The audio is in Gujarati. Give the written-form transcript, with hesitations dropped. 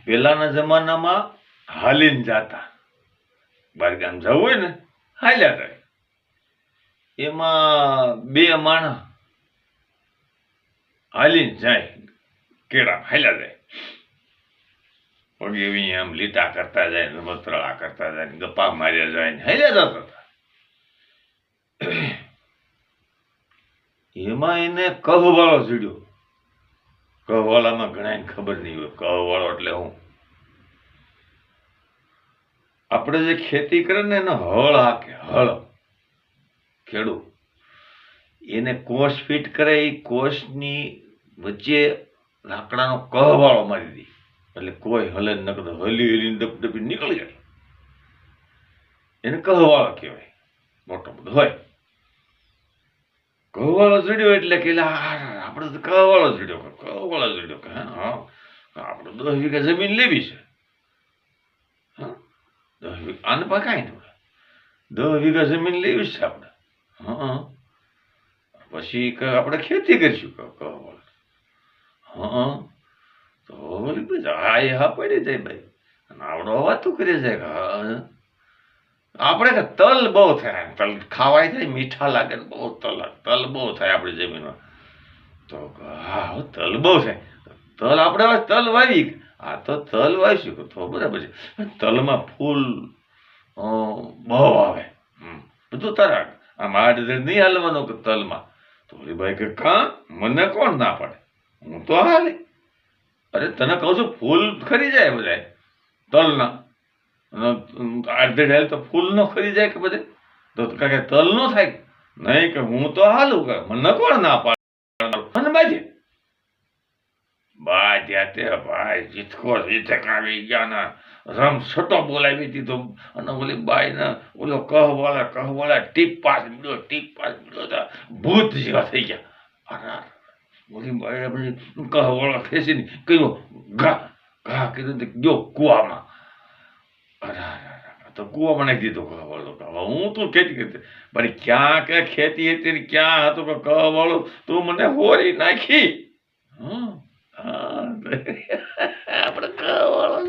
પેલાના જમાનામાં હાલીને જાતા, બારગામ જવું હોય ને હાલ્યા જાય. એમાં બે માણસ હાલીને જાય, કેળા હાલ્યા જાય, પગે આમ લીટા કરતા જાય ને વતરળા કરતા જાય ને ગપ્પા માર્યા જાય ને હાલ્યા જતા હતા. એમાં એને કહવાળો ચડ્યો. કહવાળામાં ઘણા ખબર નહીં હોય કહવાળો એટલે હું. આપણે જે ખેતી કરે ને એનો હળ હાકે, હળ ખેડૂત એને કોષ ફિટ કરે, એ કોષની વચ્ચે લાકડાનો કહવાળો મારી દે એટલે કોઈ હલે ન કરતો, હલી હલીને ડપડપી નીકળી જાય. એને કહવાળો કહેવાય, મોટો બધો હોય. કહવાળો ચડ્યો એટલે કે આપણે તો કહવાળો ચડ્યો, કહવાળો ચડ્યો કે હા આપણે 10 વીઘા જમીન લેવી છે. હા 10 વીઘા આને પા કાંઈ નહીં, 10 વીઘા જમીન લેવી છે આપણે. હા પછી આપણે ખેતી કરીશું કહવાળો. હા તો હા પડી જાય ભાઈ, અને આવડો વાતું કરી જાય કે આપણે કે તલ બહુ થાય, તલ ખાવાય થાય, મીઠા લાગે ને બહુ તલ બહુ થાય આપણી જમીનમાં. તો હા તલ બહુ થાય, તલ આપણે હવે તલ વાવી, આ તો તલ વાવીશું તો બરાબર છે. તલમાં ફૂલ બહુ આવે, બધું તરાક. આમ આડ નહીં હાલવાનું કે તલમાં. તો ભાઈ કે કાં મને કોણ ના પાડે, હું તો હાલે. અરે તને કહું છું ફૂલ ખરી જાય બધા તલના, અડધે ઢાલ તો ફૂલ નો ખરી જાય કે બધે, તો કે તલ નો થાય નહીં કે હું તો હાલું કે મને કોણ ના પાડે. બાજે બાજ્યા તે ભાઈ જીતકો જીતક આવી ગયા ને રમ છટો બોલાવી દીધો, અને ઓલી બાઈ ને ઓલો કહવાળા ટીપ પાસ મળ્યો ભૂત જેવા થઈ ગયા. ઓલી બાઈ કહવાળા ખેંચીને કહ્યું ઘા ઘા કીધું ગયો કુવામાં. તો કુવામાં નાખી દીધો કહવાળો. હું તું ખેતી કરતી મારી ક્યાં કે ખેતી હતી ને ક્યાં હતું કે કહવાળો તું મને હોરી નાખી. આપણે કહવાળો